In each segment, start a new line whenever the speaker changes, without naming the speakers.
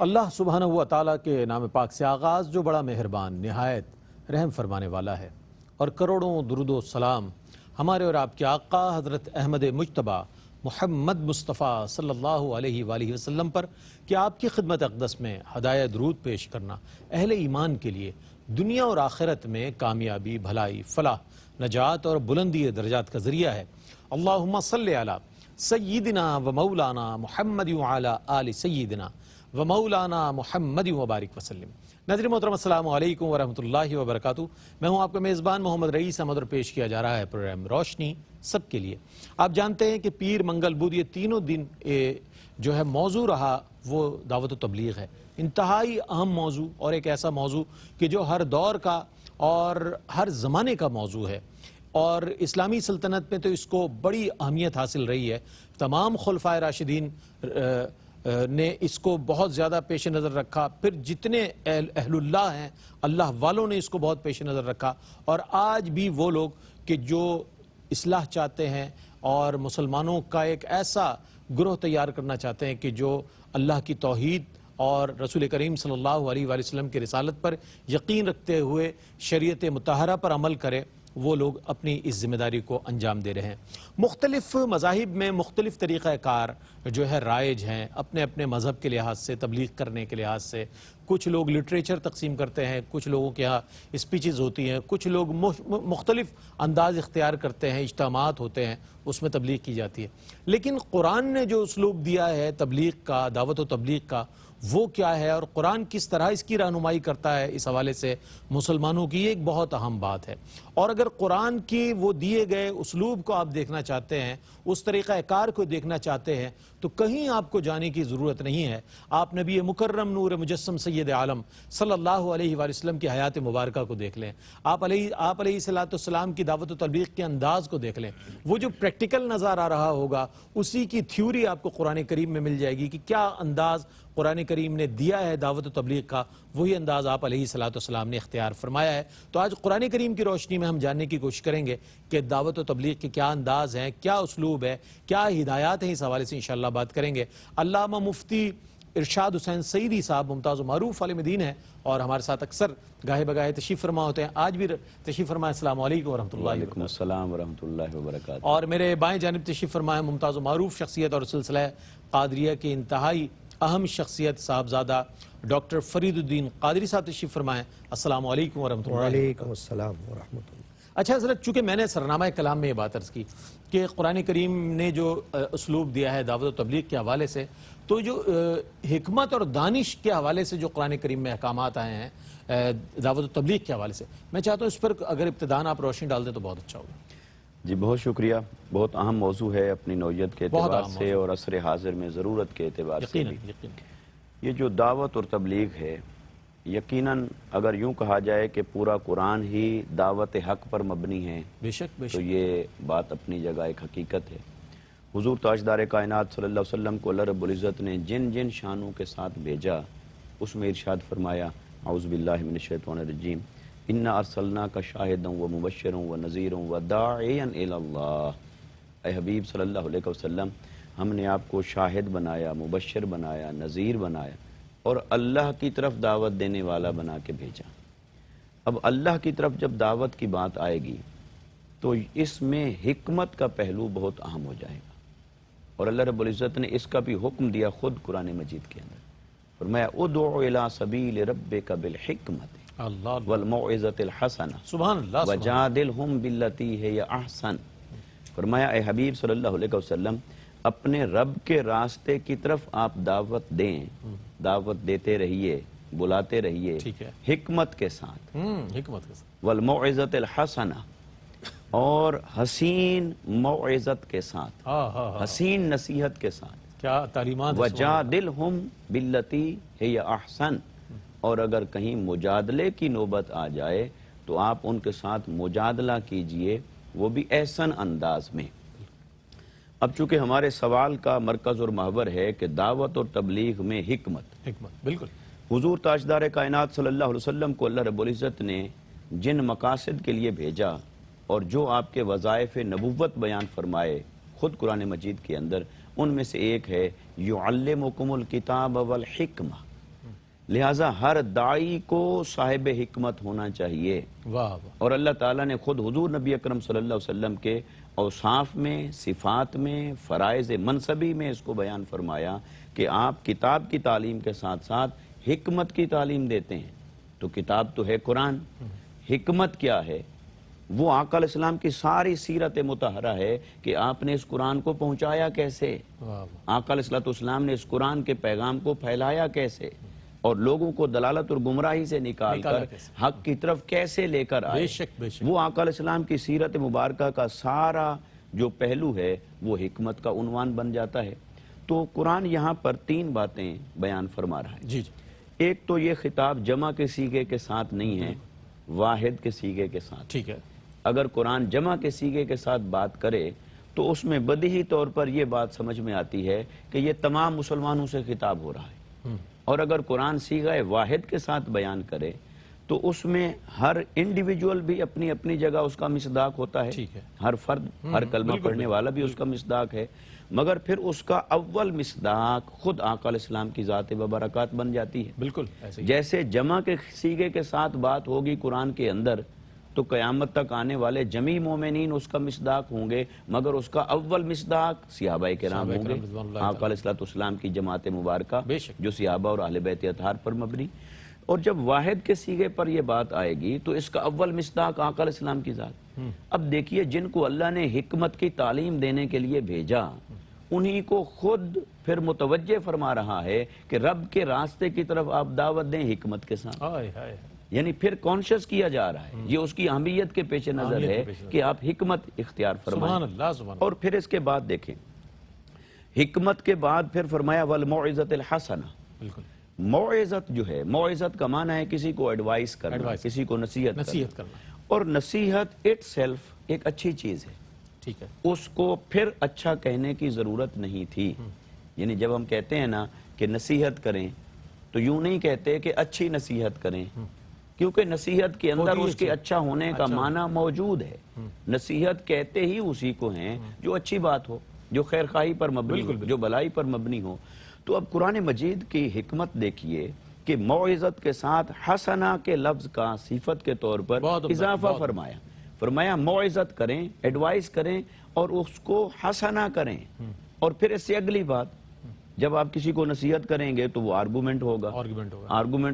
اللہ سبحانہ و تعالیٰ کے نام پاک سے آغاز جو بڑا مہربان نہایت رحم فرمانے والا ہے، اور کروڑوں درود و سلام ہمارے اور آپ کے آقا حضرت احمد مجتبیٰ محمد مصطفیٰ صلی اللہ علیہ وآلہ وسلم پر کہ آپ کی خدمت اقدس میں ہدایہ درود پیش کرنا اہل ایمان کے لیے دنیا اور آخرت میں کامیابی، بھلائی، فلاح، نجات اور بلندی درجات کا ذریعہ ہے۔ اللہم صلی علی سیدنا و مولانا محمد وعلی آل سیدنا و مولانا محمد وبارک وسلم۔ ناظرین محترم السلام علیکم ورحمۃ اللہ وبرکاتہ۔ میں ہوں آپ کا میزبان محمد رئیس احمد اور پیش کیا جا رہا ہے پروگرام روشنی سب کے لیے۔ آپ جانتے ہیں کہ پیر، منگل، بدھ یہ تینوں دن جو ہے موضوع رہا وہ دعوت و تبلیغ ہے، انتہائی اہم موضوع اور ایک ایسا موضوع کہ جو ہر دور کا اور ہر زمانے کا موضوع ہے، اور اسلامی سلطنت میں تو اس کو بڑی اہمیت حاصل رہی ہے۔ تمام خلفائے راشدین نے اس کو بہت زیادہ پیش نظر رکھا، پھر جتنے اہل اللہ ہیں اللہ والوں نے اس کو بہت پیش نظر رکھا، اور آج بھی وہ لوگ کہ جو اصلاح چاہتے ہیں اور مسلمانوں کا ایک ایسا گروہ تیار کرنا چاہتے ہیں کہ جو اللہ کی توحید اور رسول کریم صلی اللہ علیہ وآلہ وسلم کی رسالت پر یقین رکھتے ہوئے شریعت مطہرہ پر عمل کرے، وہ لوگ اپنی اس ذمہ داری کو انجام دے رہے ہیں۔ مختلف مذاہب میں مختلف طریقہ کار جو ہے رائج ہیں، اپنے اپنے مذہب کے لحاظ سے، تبلیغ کرنے کے لحاظ سے۔ کچھ لوگ لٹریچر تقسیم کرتے ہیں، کچھ لوگوں کے ہاں اسپیچز ہوتی ہیں، کچھ لوگ مختلف انداز اختیار کرتے ہیں، اجتماعات ہوتے ہیں، اس میں تبلیغ کی جاتی ہے۔ لیکن قرآن نے جو اسلوب دیا ہے تبلیغ کا، دعوت و تبلیغ کا، وہ کیا ہے، اور قرآن کس طرح اس کی رہنمائی کرتا ہے، اس حوالے سے مسلمانوں کی یہ ایک بہت اہم بات ہے۔ اور اگر قرآن کی وہ دیے گئے اسلوب کو آپ دیکھنا چاہتے ہیں، اس طریقہ کار کو دیکھنا چاہتے ہیں، تو کہیں آپ کو جانے کی ضرورت نہیں ہے۔ آپ نبی مکرم نور مجسم سید عالم صلی اللہ علیہ وآلہ وسلم کی حیات مبارکہ کو دیکھ لیں، آپ علیہ السلام کی دعوت و تبلیغ کے انداز کو دیکھ لیں، وہ جو پریکٹیکل نظر آ رہا ہوگا اسی کی تھیوری آپ کو قرآن کریم میں مل جائے گی کہ کیا انداز قرآن کریم نے دیا ہے دعوت و تبلیغ کا، وہی انداز آپ علیہ السلام نے اختیار فرمایا ہے۔ تو آج قرآن کریم کی روشنی میں ہم جاننے کی کوشش کریں گے کہ دعوت و تبلیغ کے کیا انداز ہیں، کیا اسلوب ہے، کیا ہدایات ہیں، اس حوالے سے انشاءاللہ بات کریں گے۔ علامہ مفتی ارشاد حسین سعیدی صاحب ممتاز و معروف عالم دین ہیں، اور ہمارے ساتھ اکثر گاہے بگاہے تشریف فرما ہوتے ہیں، آج بھی تشریف فرمائے۔ السلام علیکم ورحمۃ اللہ وبرکاتہ۔
وعلیکم السلام ورحمۃ اللہ وبرکاتہ۔
اور میرے بائیں جانب تشریف فرمائے ممتاز و معروف شخصیت اور سلسلہ قادریہ کے انتہائی اہم شخصیت صاحبزادہ ڈاکٹر فرید الدین قادری صاحب تشریف فرمائیں۔ السلام علیکم ورحمۃ اللہ۔
وعلیکم السلام ورحمۃ اللہ۔
اچھا حضرت، چونکہ میں نے سرنامہ کلام میں یہ بات عرض کی کہ قرآن کریم نے جو اسلوب دیا ہے دعوت و تبلیغ کے حوالے سے، تو جو حکمت اور دانش کے حوالے سے جو قرآن کریم میں احکامات آئے ہیں دعوت و تبلیغ کے حوالے سے، میں چاہتا ہوں اس پر اگر ابتداً آپ روشنی ڈال دیں تو بہت اچھا ہوگا۔
جی بہت شکریہ، بہت اہم موضوع ہے اپنی نوعیت کے
بہت
اعتبار
اہم
سے اور عصر حاضر میں ضرورت کے اعتبار سے بھی۔
یقیناً
یہ جو دعوت اور تبلیغ ہے، یقیناً اگر یوں کہا جائے کہ پورا قرآن ہی دعوت حق پر مبنی ہے،
بے شک
تو یہ بات اپنی جگہ ایک حقیقت ہے۔ حضور تاجدار کائنات صلی اللہ علیہ وسلم کو اللہ رب العزت نے جن جن شانوں کے ساتھ بھیجا، اس میں ارشاد فرمایا اعوذ باللہ من الشیطان الرجیم انا ارسلناک شاہدا و مبشرا و نذیرا و داعیا الی اللہ۔ اے حبیب صلی اللہ علیہ وسلم، ہم نے آپ کو شاہد بنایا، مبشر بنایا، نذیر بنایا، اور اللہ کی طرف دعوت دینے والا بنا کے بھیجا۔ اب اللہ کی طرف جب دعوت کی بات آئے گی تو اس میں حکمت کا پہلو بہت اہم ہو جائے گا، اور اللہ رب العزت نے اس کا بھی حکم دیا خود قرآن مجید کے اندر، فرمایا ادعو الی سبیل ربک بالحکمت والموعظۃ الحسنہ
سبحان اللہ
وجادلہم باللتی ہی احسن۔ فرمایا اے حبیب صلی اللہ علیہ وسلم، اپنے رب کے راستے کی طرف آپ دعوت دیں، دعوت دیتے رہیے، بلاتے رہیے حکمت کے ساتھ،
حکمت کے ساتھ،
والموعظۃ الحسنہ، اور حسین موعظت کے ساتھ، حسین نصیحت کے ساتھ،
کیا تعلیمات۔
وجادلہم باللتی ہی احسن، اور اگر کہیں مجادلے کی نوبت آ جائے تو آپ ان کے ساتھ مجادلہ کیجئے، وہ بھی احسن انداز میں۔ اب چونکہ ہمارے سوال کا مرکز اور محور ہے کہ دعوت اور تبلیغ میں حکمت،
بالکل۔
حضور تاجدار کائنات صلی اللہ علیہ وسلم کو اللہ رب العزت نے جن مقاصد کے لیے بھیجا اور جو آپ کے وظائف نبوت بیان فرمائے خود قرآن مجید کے اندر، ان میں سے ایک ہے یعلمکم الکتاب والحکمہ، لہٰذا ہر داعی کو صاحب حکمت ہونا چاہیے.
واہ واہ.
اور اللہ تعالیٰ نے خود حضور نبی اکرم صلی اللہ علیہ وسلم کے اوصاف میں، صفات میں، فرائض منصبی میں اس کو بیان فرمایا کہ آپ کتاب کی تعلیم کے ساتھ ساتھ حکمت کی تعلیم دیتے ہیں. تو کتاب تو ہے قرآن، حکمت کیا ہے؟ وہ آقا علیہ السلام کی ساری سیرت مطہرہ ہے کہ آپ نے اس قرآن کو پہنچایا کیسے،
واہ واہ.
آقا علیہ السلام نے اس قرآن کے پیغام کو پھیلایا کیسے، اور لوگوں کو دلالت اور گمراہی سے نکال کر حق کی طرف کیسے لے کر آئے.
بے شک بے شک.
وہ آقا علیہ السلام کی سیرت مبارکہ کا سارا جو پہلو ہے وہ حکمت کا عنوان بن جاتا ہے. تو قرآن یہاں پر 3 باتیں بیان فرما رہا ہے.
جی جی.
ایک تو یہ خطاب جمع کے صیغے کے ساتھ نہیں ہے، واحد کے صیغے کے ساتھ.
ٹھیک ہے.
اگر قرآن جمع کے صیغے کے ساتھ بات کرے تو اس میں بدیہی طور پر یہ بات سمجھ میں آتی ہے کہ یہ تمام مسلمانوں سے خطاب ہو رہا ہے. اور اگر قرآن صیغہ واحد کے ساتھ بیان کرے تو اس میں ہر انڈیویجول بھی اپنی اپنی جگہ اس کا مصداق ہوتا ہے.
ٹھیک ہے.
ہر فرد، ہر کلمہ پڑھنے والا بھی اس کا مصداق ہے، مگر پھر اس کا اول مصداق خود آقا علیہ السلام کی ذات ببرکات بن جاتی ہے.
بالکل ایسے ہی.
جیسے جمع کے صیغے کے ساتھ بات ہوگی قرآن کے اندر تو قیامت تک آنے والے جمیع مومنین اس کا مصداق ہوں گے، مگر اس کا اول مصداق صحابہ کرام ہوں گے، آقا علیہ السلام کی جماعت مبارکہ
بے شک.
جو صحابہ اور اہل بیت اطہار پر مبنی. اور جب واحد کے صیغے پر یہ بات آئے گی تو اس کا اول مصداق آقا علیہ السلام کی ذات. اب دیکھیے جن کو اللہ نے حکمت کی تعلیم دینے کے لیے بھیجا انہی کو خود پھر متوجہ فرما رہا ہے کہ رب کے راستے کی طرف آپ دعوت دیں حکمت کے ساتھ.
ہائے ہائے.
یعنی پھر کانشس کیا جا رہا ہے، یہ اس کی اہمیت کے پیش نظر ہے کہ آپ حکمت اختیار فرمائیں.
سبحان اللہ سبحان اللہ.
اور پھر اس کے بعد دیکھیں حکمت کے بعد پھر فرمایا والموعظۃ الحسنہ.
بالکل.
موعظت جو ہے، موعظت کا معنی ہے کسی کو ایڈوائز کرنا، کسی کو نصیحت
کرنا.
اور نصیحت اٹ سیلف ایک اچھی چیز ہے،
ٹھیک ہے.
اس کو پھر اچھا کہنے کی ضرورت نہیں تھی. یعنی جب ہم کہتے ہیں نا کہ نصیحت کریں تو یوں نہیں کہتے کہ اچھی نصیحت کریں، کیونکہ نصیحت کے اندر اس کے اچھا ہونے کا معنی موجود ہے. نصیحت کہتے ہی اسی کو ہیں جو اچھی بات ہو، جو خیر خواہی پر مبنی ہو، جو بلائی پر مبنی ہو. تو اب قرآن مجید کی حکمت دیکھیے کہ موعظت کے ساتھ حسنہ کے لفظ کا صفت کے طور پر اضافہ فرمایا موعظت کریں، ایڈوائز کریں اور اس کو حسنہ کریں. اور پھر اس سے اگلی بات، جب آپ کسی کو نصیحت کریں گے تو وہ آرگومنٹ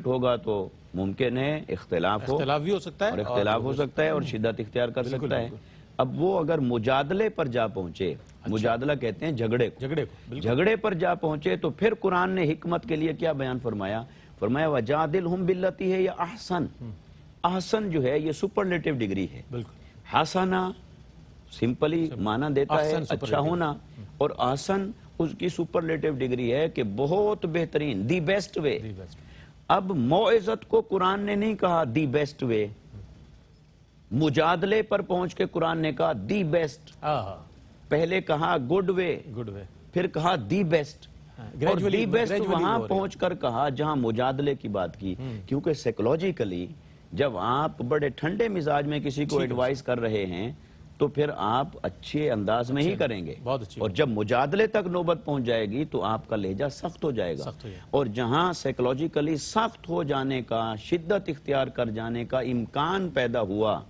ہوگا تو ممکن ہے اختلاف
بھی ہو سکتا ہے،
اور اختلاف ہو سکتا ہے اور شدت اختیار کر سکتا ہے. اب وہ اگر مجادلے پر جا پہنچے، مجادلہ کہتے ہیں جھگڑے پر جا پہنچے تو پھر قرآن نے حکمت کے لیے کیا بیان فرمایا وَجَادِلْهُمْ بِالَّتِي هِيَ احسن. احسن جو ہے یہ سپرلیٹیو ڈگری ہے. حسنہ سمپلی معنی دیتا ہے اچھا ہونا، اور احسن اس کی سپرلیٹیو ڈگری ہے کہ بہت بہترین، دی بیسٹ وے. اب موعظت کو قرآن نے نہیں کہا دی بیسٹ وے، مجادلے پر پہنچ کے قرآن نے کہا دی بیسٹ. پہلے کہا گڈ وے، پھر کہا دی بیسٹ، اور دی بیسٹ وہاں پہنچ کر کہا جہاں مجادلے کی بات کی. کیونکہ سائیکولوجیکلی جب آپ بڑے ٹھنڈے مزاج میں کسی کو ایڈوائز کر رہے ہیں تو پھر آپ اچھے انداز میں ہی کریں گے، اور جب مجادلے تک نوبت پہنچ جائے گی تو آپ کا لہجہ سخت ہو جائے گا. اور جہاں سائیکولوجیکلی سخت ہو جانے کا، شدت اختیار کر جانے کا امکان پیدا ہوا،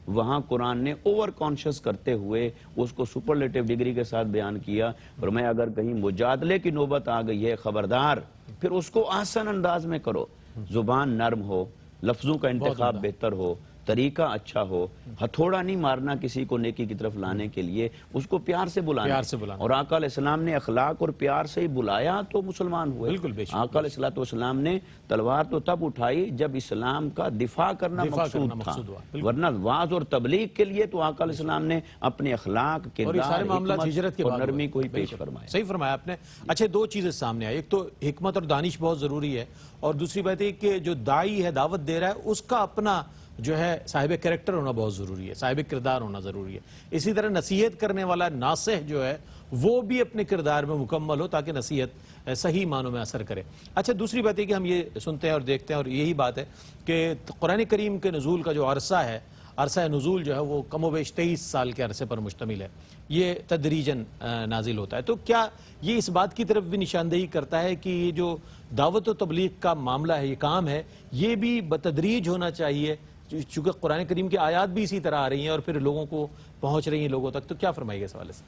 وہاں قرآن نے اوور کانشس کرتے ہوئے اس کو سپرلیٹیو ڈگری کے ساتھ بیان کیا. فرمایا اگر کہیں مجادلے کی نوبت آ گئی ہے خبردار، پھر اس کو آسان انداز میں کرو، زبان نرم ہو، لفظوں کا انتخاب بہتر ہو، طریقہ اچھا ہو. ہتھوڑا نہیں مارنا کسی کو نیکی کی طرف لانے کے لیے، اس کو پیار سے بلانا. اور آقا علیہ السلام نے اخلاق اور پیار سے ہی بلایا تو مسلمان ہوئے. آقا علیہ السلام نے تلوار تو تب اٹھائی جب اسلام کا دفاع کرنا مقصود تھا، ورنہ واعظ اور تبلیغ کے لیے تو آقا علیہ السلام نے اپنے اخلاق، کردار، حکمت اور نرمی کو ہی پیش فرمایا.
صحیح فرمایا آپ نے. اچھا، 2 چیزیں سامنے آئی، ایک تو حکمت اور دانش بہت ضروری ہے، اور دوسری بات یہ کہ جو داعی ہے، دعوت دے رہا ہے، اس کا اپنا جو ہے صاحب کریکٹر ہونا بہت ضروری ہے، صاحب کردار ہونا ضروری ہے. اسی طرح نصیحت کرنے والا ناصح جو ہے وہ بھی اپنے کردار میں مکمل ہو تاکہ نصیحت صحیح معنوں میں اثر کرے. اچھا، دوسری بات یہ کہ ہم یہ سنتے ہیں اور دیکھتے ہیں، اور یہی بات ہے کہ قرآن کریم کے نزول کا جو عرصہ ہے عرصہ نزول جو ہے وہ کم و بیش 23 سال کے عرصے پر مشتمل ہے، یہ تدریجاً نازل ہوتا ہے۔ تو کیا یہ اس بات کی طرف بھی نشاندہی کرتا ہے کہ یہ جو دعوت و تبلیغ کا معاملہ ہے، یہ کام ہے، یہ بھی بتدریج ہونا چاہیے، چونکہ قرآن کریم کی آیات بھی اسی طرح آ رہی ہیں اور پھر لوگوں کو پہنچ رہی ہیں لوگوں تک، تو کیا فرمائیے اس حوالے سے؟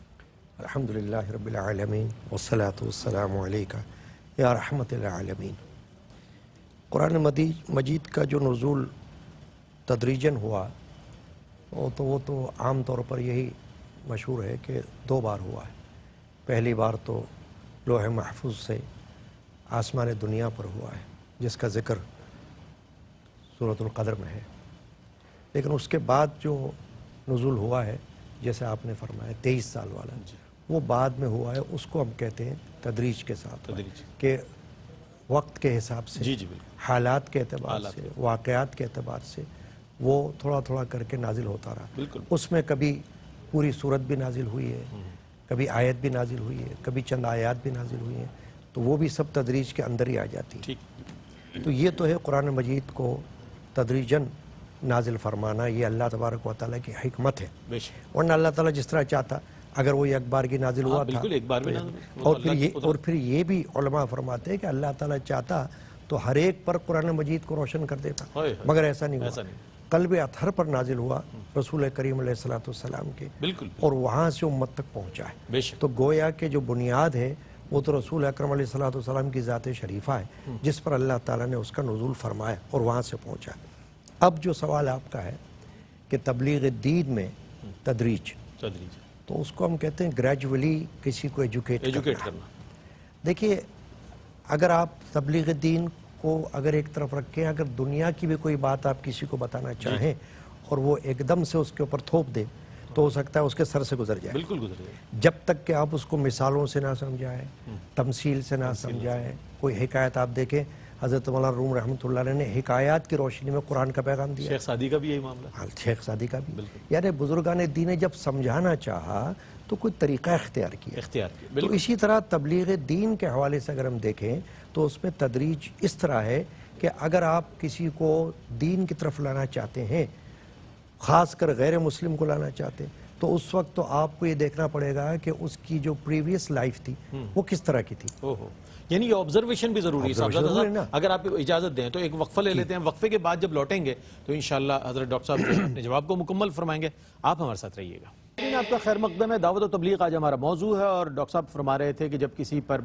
الحمدللہ رب العالمین والصلاة والسلام علیکہ یا رحمت العالمین۔ قرآن مجید کا جو نزول تدریجاً ہوا وہ تو عام طور پر یہی مشہور ہے کہ 2 بار ہوا ہے۔ پہلی بار تو لوح محفوظ سے آسمان دنیا پر ہوا ہے، جس کا ذکر سورۃ القدر میں ہے، لیکن اس کے بعد جو نزول ہوا ہے جیسے آپ نے فرمایا 23 سال والا، وہ بعد میں ہوا ہے، اس کو ہم کہتے ہیں تدریج کے ساتھ ہوا ہے، کہ وقت کے حساب سے، حالات کے اعتبار سے، واقعات کے اعتبار سے وہ تھوڑا تھوڑا کر کے نازل ہوتا رہا۔ اس میں کبھی پوری صورت بھی نازل ہوئی ہے، کبھی آیت بھی نازل ہوئی ہے، کبھی چند آیات بھی نازل ہوئی ہیں، تو وہ بھی سب تدریج کے اندر ہی آ جاتی ہے۔ تو یہ تو ہے قرآن مجید کو تدریجاً نازل فرمانا، یہ اللہ تبارک و تعالیٰ کی حکمت ہے، ورنہ اللہ تعالیٰ جس طرح چاہتا اگر وہ ایک بار کی نازل ہوا تھا، اور پھر یہ بھی علماء فرماتے ہیں کہ اللہ تعالیٰ چاہتا تو ہر ایک پر قرآن مجید کو روشن کر دیتا، مگر ایسا نہیں ہوا۔ قلب اطہر پر نازل ہوا رسول کریم علیہ السلام کے، اور وہاں سے امت تک پہنچا ہے۔ تو گویا کہ جو بنیاد ہے وہ تو رسول اکرم علیہ السلام کی ذات شریفہ ہے، جس پر اللہ تعالیٰ نے اس کا نزول فرمایا اور وہاں سے پہنچا۔ اب جو سوال آپ کا ہے کہ تبلیغ دین میں تدریج، تو اس کو ہم کہتے ہیں گریجولی کسی کو ایجوکیٹ کرنا۔ دیکھیے، اگر آپ تبلیغ دین کو اگر ایک طرف رکھیں، اگر دنیا کی بھی کوئی بات آپ کسی کو بتانا چاہیں اور وہ ایک دم سے اس کے اوپر تھوپ دے، تو ہو سکتا ہے اس کے سر سے گزر جائے، جب تک کہ آپ اس کو مثالوں سے نہ سمجھائیں، تمثیل سے نہ سمجھائیں۔ کوئی حکایت آپ دیکھیں، حضرت مولانا روم رحمۃ اللہ علیہ نے حکایات کی روشنی میں قرآن کا پیغام دیا۔
شیخ سعدی کا بھی یہی معاملہ،
شیخ سعدی کا بھی، یعنی بزرگان دین نے جب سمجھانا چاہا تو کوئی طریقہ اختیار کیا۔ تو اسی طرح تبلیغ دین کے حوالے سے اگر ہم دیکھیں تو اس میں تدریج اس طرح ہے کہ اگر آپ کسی کو دین کی طرف لانا چاہتے ہیں، خاص کر غیر مسلم کو لانا چاہتے ہیں، تو اس وقت تو آپ کو یہ دیکھنا پڑے گا کہ اس کی جو پریویس لائف تھی وہ کس طرح کی تھی۔
یعنی یہ آبزرویشن بھی ضروری ہے۔ اگر آپ اجازت دیں تو ایک وقفہ لے لیتے ہیں، وقفے کے بعد جب لوٹیں گے تو انشاءاللہ حضرت ڈاکٹر صاحب اپنے جواب کو مکمل فرمائیں گے۔ آپ ہمارے ساتھ رہیے گا۔ آپ کا خیر مقدم ہے، دعوت و تبلیغ آج ہمارا موضوع ہے، اور ڈاکٹر صاحب فرما رہے تھے کہ جب کسی پر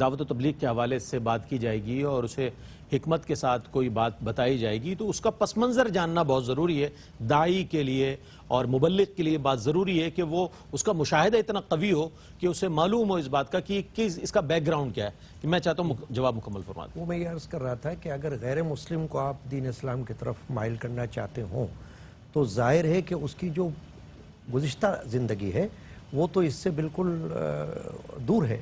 دعوت و تبلیغ کے حوالے سے بات کی جائے گی اور اسے حکمت کے ساتھ کوئی بات بتائی جائے گی تو اس کا پس منظر جاننا بہت ضروری ہے۔ داعی کے لیے اور مبلغ کے لیے بات ضروری ہے کہ وہ اس کا مشاہدہ اتنا قوی ہو کہ اسے معلوم ہو اس بات کا کہ اس کا بیک گراؤنڈ کیا ہے۔ کہ میں چاہتا ہوں جواب مکمل فرما دیں۔
وہ میں یہ عرض کر رہا تھا کہ اگر غیر مسلم کو آپ دین اسلام کی طرف مائل کرنا چاہتے ہوں تو ظاہر ہے کہ اس کی جو گزشتہ زندگی ہے وہ تو اس سے بالکل دور ہے،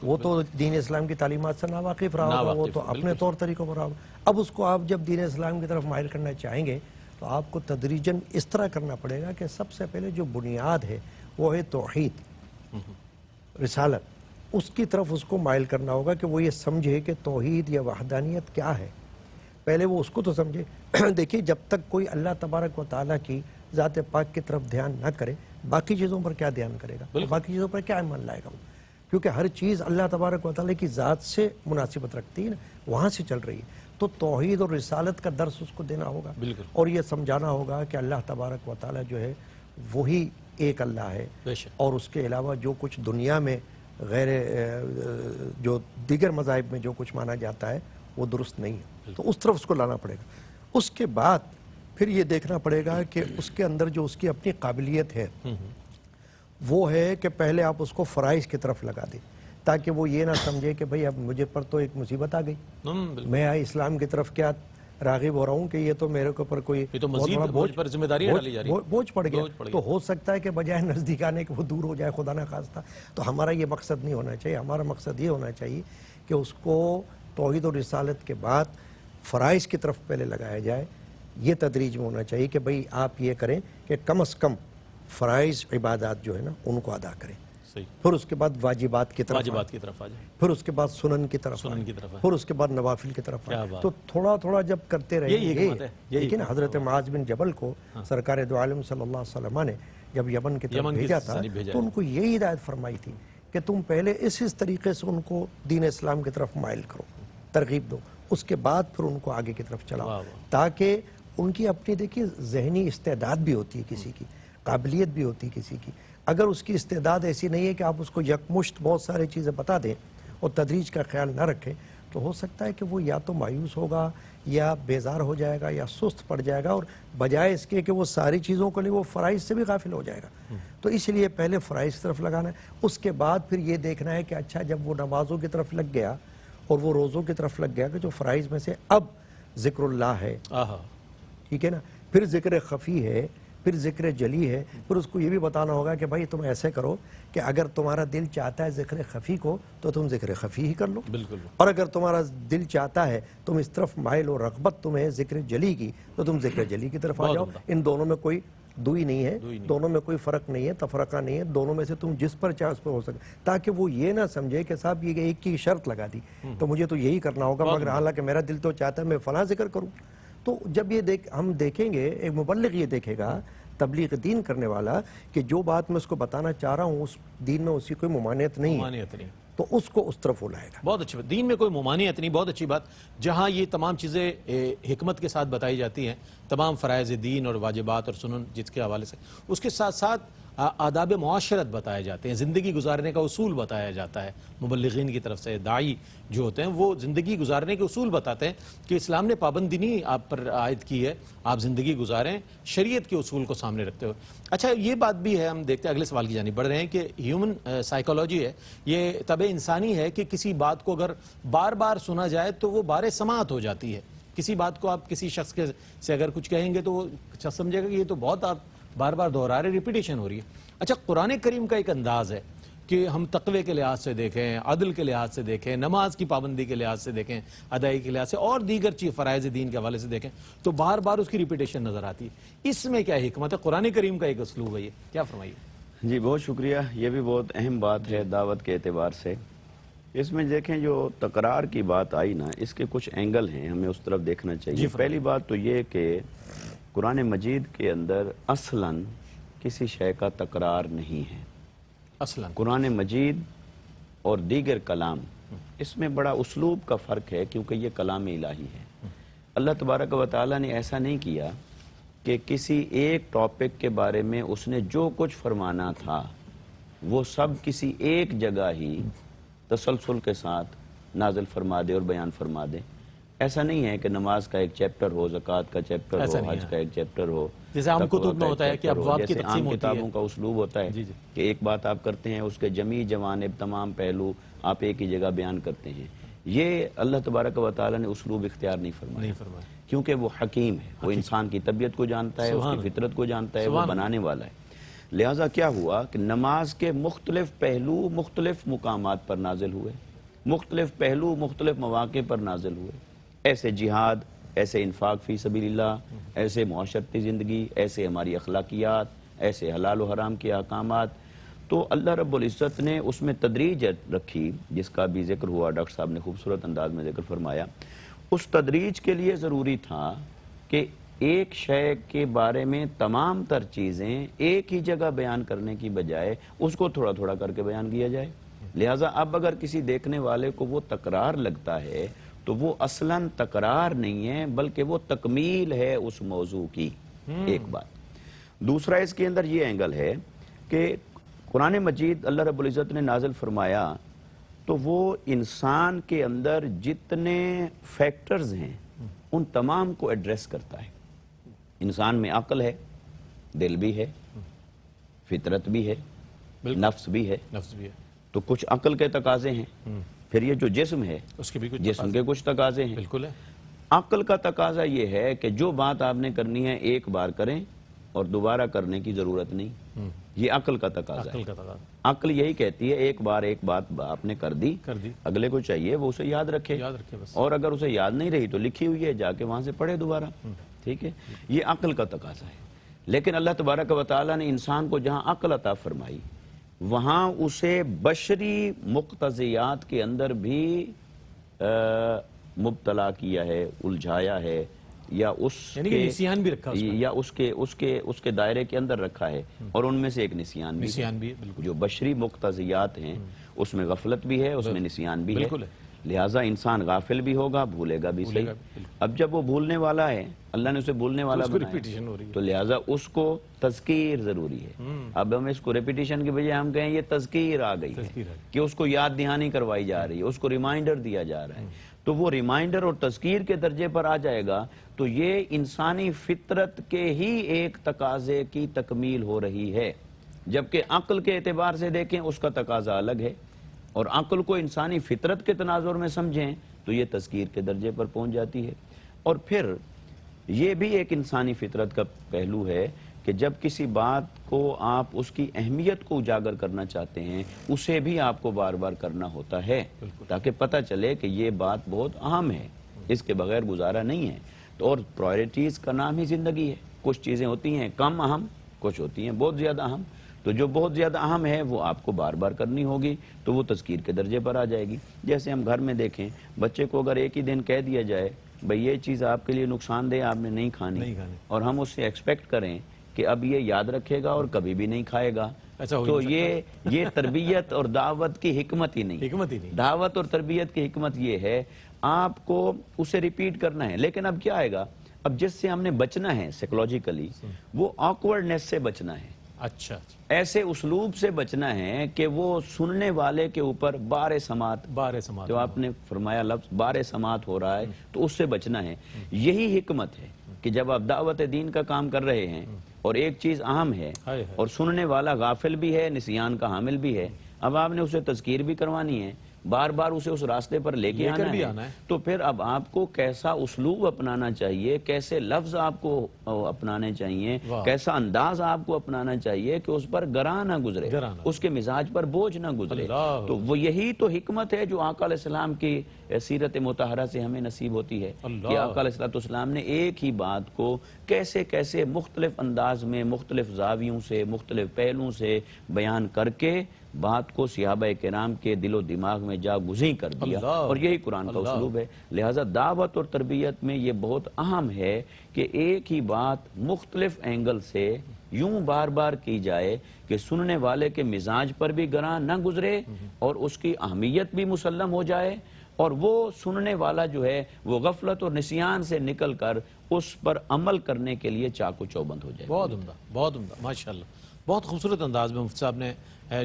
وہ تو دین اسلام کی تعلیمات سے ناواقف رہا ہوگا، وہ تو اپنے طور طریقوں پر رہا ہوگا۔ اب اس کو آپ جب دین اسلام کی طرف مائل کرنا چاہیں گے تو آپ کو تدریجاً اس طرح کرنا پڑے گا کہ سب سے پہلے جو بنیاد ہے وہ ہے توحید، رسالت، اس کی طرف اس کو مائل کرنا ہوگا کہ وہ یہ سمجھے کہ توحید یا وحدانیت کیا ہے۔ پہلے وہ اس کو تو سمجھے۔ دیکھیے، جب تک کوئی اللہ تبارک و تعالیٰ کی ذات پاک کی طرف دھیان نہ کرے، باقی چیزوں پر کیا دھیان کرے گا، باقی چیزوں پر کیا ایمان لائے گا وہ؟ کیونکہ ہر چیز اللہ تبارک و تعالیٰ کی ذات سے مناسبت رکھتی ہے، وہاں سے چل رہی ہے۔ تو توحید اور رسالت کا درس اس کو دینا ہوگا، اور یہ سمجھانا ہوگا کہ اللہ تبارک و تعالیٰ جو ہے وہی ایک اللہ ہے، اور اس کے علاوہ جو کچھ دنیا میں غیر جو دیگر مذاہب میں جو کچھ مانا جاتا ہے وہ درست نہیں ہے۔ تو اس طرف اس کو لانا پڑے گا۔ اس کے بعد پھر یہ دیکھنا پڑے گا کہ اس کے اندر جو اس کی اپنی قابلیت ہے وہ ہے کہ پہلے آپ اس کو فرائض کی طرف لگا دیں، تاکہ وہ یہ نہ سمجھے کہ بھئی اب مجھے پر تو ایک مصیبت آ گئی، میں اسلام کی طرف کیا راغب ہو رہا ہوں کہ یہ تو میرے کو پر کوئی بوجھ پڑ گیا۔ تو ہو سکتا ہے کہ بجائے نزدیک آنے کے وہ دور ہو جائے، خدا نہ خواستہ۔ تو ہمارا یہ مقصد نہیں ہونا چاہیے، ہمارا مقصد یہ ہونا چاہیے کہ اس کو توحید و رسالت کے بعد فرائض کی طرف پہلے لگایا جائے۔ یہ تدریج میں ہونا چاہیے کہ بھئی آپ یہ کریں کہ کم از کم فرائض عبادات جو ہے نا ان کو ادا کریں۔
صحیح.
پھر اس کے بعد واجبات کی طرف
واجبات کی طرف آ جائیں.
پھر اس کے بعد سنن کی طرف
سنن کی طرف آئیں.
پھر اس کے بعد نوافل کی طرف
کیا بات.
تو تھوڑا تھوڑا جب کرتے رہے
یہی حکمت ہے.
لیکن حضرت معاذ بن جبل کو سرکار دو عالم صلی اللہ علیہ وسلم نے جب یمن کی طرف بھیجا تھا تو ان کو یہی ہدایت فرمائی تھی کہ تم پہلے اس طریقے سے ان کو دین اسلام کی طرف مائل کرو، ترغیب دو، اس کے بعد پھر ان کو آگے کی طرف چلاؤ، تاکہ ان کی اپنی دیکھیے ذہنی استعداد بھی ہوتی ہے کسی کی، قابلیت بھی ہوتی ہے کسی کی. اگر اس کی استعداد ایسی نہیں ہے کہ آپ اس کو یکمشت بہت سارے چیزیں بتا دیں اور تدریج کا خیال نہ رکھیں، تو ہو سکتا ہے کہ وہ یا تو مایوس ہوگا یا بیزار ہو جائے گا یا سست پڑ جائے گا، اور بجائے اس کے کہ وہ ساری چیزوں کے لیے وہ فرائض سے بھی غافل ہو جائے گا. تو اس لیے پہلے فرائض کی طرف لگانا ہے، اس کے بعد پھر یہ دیکھنا ہے کہ اچھا جب وہ نمازوں کی طرف لگ گیا اور وہ روزوں کی طرف لگ گیا کہ جو فرائض میں سے اب ذکر اللہ ہے، ٹھیک ہے نا، پھر ذکر خفی ہے، پھر ذکر جلی ہے، پھر اس کو یہ بھی بتانا ہوگا کہ بھائی تم ایسے کرو کہ اگر تمہارا دل چاہتا ہے ذکر خفی کو تو تم ذکر خفی ہی کر لو،
بالکل.
اور اگر تمہارا دل چاہتا ہے تم اس طرف مائل و رغبت تمہیں ذکر جلی کی تو تم ذکر جلی کی طرف آ جاؤ. ان دونوں میں کوئی دوئی نہیں ہے، دونوں میں کوئی فرق نہیں ہے، تفرقہ نہیں ہے، دونوں میں سے تم جس پر چاہے اس پر ہو سکے، تاکہ وہ یہ نہ سمجھے کہ صاحب یہ ایک کی شرط لگا دی تو مجھے تو یہی کرنا ہوگا، مگر حالانکہ میرا دل تو چاہتا ہے میں فلاں ذکر کروں. تو جب یہ ہم دیکھیں گے، ایک مبلغ یہ دیکھے گا، تبلیغ دین کرنے والا، کہ جو بات میں اس کو بتانا چاہ رہا ہوں اس دین میں اسی کوئی ممانعت نہیں ہے، تو اس کو اس طرف وہ لائے گا.
بہت اچھی بات، دین میں کوئی ممانعت نہیں. بہت اچھی بات. جہاں یہ تمام چیزیں حکمت کے ساتھ بتائی جاتی ہیں، تمام فرائض دین اور واجبات اور سنن جس کے حوالے سے، اس کے ساتھ ساتھ آداب معاشرت بتائے جاتے ہیں، زندگی گزارنے کا اصول بتایا جاتا ہے. مبلغین کی طرف سے داعی جو ہوتے ہیں وہ زندگی گزارنے کے اصول بتاتے ہیں کہ اسلام نے پابندی نہیں آپ پر عائد کی ہے، آپ زندگی گزاریں شریعت کے اصول کو سامنے رکھتے ہوئے. اچھا یہ بات بھی ہے، ہم دیکھتے ہیں اگلے سوال کی جانب بڑھ رہے ہیں کہ ہیومن سائیکالوجی ہے، یہ طبع انسانی ہے کہ کسی بات کو اگر بار بار سنا جائے تو وہ بار سماعت ہو جاتی ہے. کسی بات کو آپ کسی شخص سے اگر کچھ کہیں گے تو وہ شخص سمجھے گا کہ یہ تو بہت آپ بار بار دہرا رہے، ریپیٹیشن ہو رہی ہے. اچھا قرآن کریم کا ایک انداز ہے کہ ہم تقوی کے لحاظ سے دیکھیں، عدل کے لحاظ سے دیکھیں، نماز کی پابندی کے لحاظ سے دیکھیں، ادائی کے لحاظ سے اور دیگر چیز فرائض دین کے حوالے سے دیکھیں تو بار بار اس کی ریپیٹیشن نظر آتی ہے. اس میں کیا حکمت ہے؟ قرآن کریم کا ایک اسلوب ہے، یہ کیا فرمائیے؟
جی بہت شکریہ. یہ بھی بہت اہم بات ہے دعوت کے اعتبار سے. اس میں دیکھیں جو تکرار کی بات آئی نا، اس کے کچھ اینگل ہیں، ہمیں اس طرف دیکھنا چاہیے. پہلی بات تو یہ کہ قرآن مجید کے اندر اصلاً کسی شے کا تکرار نہیں ہے.
اصلاً
قرآن مجید اور دیگر کلام، اس میں بڑا اسلوب کا فرق ہے کیونکہ یہ کلام الہی ہے. اللہ تبارک و تعالیٰ نے ایسا نہیں کیا کہ کسی ایک ٹاپک کے بارے میں اس نے جو کچھ فرمانا تھا وہ سب کسی ایک جگہ ہی تسلسل کے ساتھ نازل فرما دے اور بیان فرما دے. ایسا نہیں ہے کہ نماز کا ایک چیپٹر ہو، زکوٰۃ کا چیپٹر ہو، حج کا ایک چیپٹر ہو،
جیسے عام کتب میں ہوتا ہے کہ ابواب کی تقسیم ہوتی ہے.
کتابوں کا اسلوب ہوتا ہے کہ ایک بات آپ کرتے ہیں، اس کے جمیع جوانب، تمام پہلو آپ ایک ہی جگہ بیان کرتے ہیں. یہ اللہ تبارک و تعالیٰ نے اسلوب اختیار نہیں فرمایا کیونکہ وہ حکیم ہے، وہ انسان کی طبیعت کو جانتا ہے، اس کی فطرت کو جانتا ہے، وہ بنانے والا ہے. لہٰذا کیا ہوا کہ نماز کے مختلف پہلو مختلف مقامات پر نازل ہوئے، مختلف پہلو مختلف مواقع پر نازل ہوئے. ایسے جہاد، ایسے انفاق فی سبیل اللہ، ایسے معاشرتی زندگی، ایسے ہماری اخلاقیات، ایسے حلال و حرام کے احکامات. تو اللہ رب العزت نے اس میں تدریج رکھی جس کا بھی ذکر ہوا، ڈاکٹر صاحب نے خوبصورت انداز میں ذکر فرمایا. اس تدریج کے لیے ضروری تھا کہ ایک شے کے بارے میں تمام تر چیزیں ایک ہی جگہ بیان کرنے کی بجائے اس کو تھوڑا تھوڑا کر کے بیان کیا جائے. لہٰذا اب اگر کسی دیکھنے والے کو وہ تکرار لگتا ہے تو وہ اصلاً تکرار نہیں ہے بلکہ وہ تکمیل ہے اس موضوع کی. ایک بات. دوسرا اس کے اندر یہ اینگل ہے کہ قرآن مجید اللہ رب العزت نے نازل فرمایا تو وہ انسان کے اندر جتنے فیکٹرز ہیں ان تمام کو ایڈریس کرتا ہے. انسان میں عقل ہے، دل بھی ہے، فطرت بھی ہے، نفس بھی ہے. تو کچھ عقل کے تقاضے ہیں، پھر یہ جو جسم ہے
اس کے بھی
جسم کے کچھ تقاضے ہیں.
بالکل ہے.
عقل کا تقاضا یہ ہے کہ جو بات آپ نے کرنی ہے ایک بار کریں اور دوبارہ کرنے کی ضرورت نہیں. یہ عقل کا تقاضا ہے. عقل یہی کہتی ہے ایک بار ایک بات آپ نے کر دی، اگلے کو چاہیے وہ اسے یاد رکھے، اور اگر اسے یاد نہیں رہی تو لکھی ہوئی ہے، جا کے وہاں سے پڑھے دوبارہ. ٹھیک ہے، یہ عقل کا تقاضا ہے. لیکن اللہ تبارک و تعالیٰ نے انسان کو جہاں عقل عطا فرمائی وہاں اسے بشری مقتضیات کے اندر بھی مبتلا کیا ہے، الجھایا ہے، یا اس
یعنی کہ نسیان بھی رکھا
یا اس کے دائرے کے اندر رکھا ہے، اور ان میں سے ایک نسیان بھی
ہے بالکل
جو بشری مقتضیات ہیں اس میں غفلت بھی ہے، اس میں نسیان بھی ہے، لہٰذا انسان غافل بھی ہوگا، بھولے گا بھی صحیح۔ اب جب وہ بھولنے والا ہے، اللہ نے اسے بھولنے والا بنایا، تو لہٰذا اس کو تذکیر ضروری ہے۔ اب ہم اس کو ریپیٹیشن کی بجائے ہم کہیں یہ تذکیر آ گئی ہے کہ اس کو یاد دہانی کروائی جا رہی ہے، اس کو ریمائنڈر دیا جا رہا ہے، تو وہ ریمائنڈر اور تذکیر کے درجے پر آ جائے گا تو یہ انسانی فطرت کے ہی ایک تقاضے کی تکمیل ہو رہی ہے، جبکہ عقل کے اعتبار سے دیکھیں اس کا تقاضا الگ ہے، اور عقل کو انسانی فطرت کے تناظر میں سمجھیں تو یہ تذکیر کے درجے پر پہنچ جاتی ہے۔ اور پھر یہ بھی ایک انسانی فطرت کا پہلو ہے کہ جب کسی بات کو آپ اس کی اہمیت کو اجاگر کرنا چاہتے ہیں اسے بھی آپ کو بار بار کرنا ہوتا ہے تاکہ پتہ چلے کہ یہ بات بہت اہم ہے، اس کے بغیر گزارا نہیں ہے۔ تو اور پرائرٹیز کا نام ہی زندگی ہے، کچھ چیزیں ہوتی ہیں کم اہم، کچھ ہوتی ہیں بہت زیادہ اہم، تو جو بہت زیادہ اہم ہے وہ آپ کو بار بار کرنی ہوگی تو وہ تذکیر کے درجے پر آ جائے گی۔ جیسے ہم گھر میں دیکھیں بچے کو اگر ایک ہی دن کہہ دیا جائے بھئی یہ چیز آپ کے لیے نقصان دہ، آپ نے نہیں کھانی، اور ہم اس سے ایکسپیکٹ کریں کہ اب یہ یاد رکھے گا اور کبھی بھی نہیں کھائے گا، تو یہ تربیت اور دعوت کی حکمت ہی نہیں۔ دعوت اور تربیت کی حکمت یہ ہے آپ کو اسے ریپیٹ کرنا ہے، لیکن اب کیا آئے گا، اب جس سے ہم نے بچنا ہے سائیکولوجیکلی وہ آکورڈنیس سے بچنا ہے، اچھا ایسے اسلوب سے بچنا ہے کہ وہ سننے والے کے اوپر بار سماعت، جو آپ نے فرمایا لفظ بار سماعت ہو رہا ہے تو اس سے بچنا ہے۔ یہی حکمت ہے کہ جب آپ دعوت دین کا کام کر رہے ہیں اور ایک چیز اہم ہے اور سننے والا غافل بھی ہے، نسیان کا حامل بھی ہے، اب آپ نے اسے تذکیر بھی کروانی ہے، بار بار اسے اس راستے پر لے کے آنا ہے، تو پھر اب آپ کو کیسا اسلوب اپنانا چاہیے، کیسے لفظ آپ کو اپنانے چاہیے، کیسا انداز آپ کو اپنانا چاہیے کہ اس پر گراں نہ گزرے، اس کے مزاج پر بوجھ نہ گزرے۔ تو وہ یہی تو حکمت ہے جو آقا علیہ السلام کی سیرت مطہرہ سے ہمیں نصیب ہوتی ہے کہ آقا علیہ السلام نے ایک ہی بات کو کیسے کیسے مختلف انداز میں، مختلف زاویوں سے، مختلف پہلوؤں سے بیان کر کے بات کو صحابہ کرام کے دل و دماغ میں جا گزیں کر دیا، اور یہی قرآن کا اسلوب ہے۔ لہٰذا دعوت اور تربیت میں یہ بہت اہم ہے کہ ایک ہی بات مختلف اینگل سے یوں بار بار کی جائے کہ سننے والے کے مزاج پر بھی گراں نہ گزرے اور اس کی اہمیت بھی مسلم ہو جائے، اور وہ سننے والا جو ہے وہ غفلت اور نسیان سے نکل کر اس پر عمل کرنے کے لیے چاق و چوبند ہو جائے۔
بہت عمدہ، بہت عمدہ، ماشاءاللہ، بہت خوبصورت انداز میں مفتی صاحب نے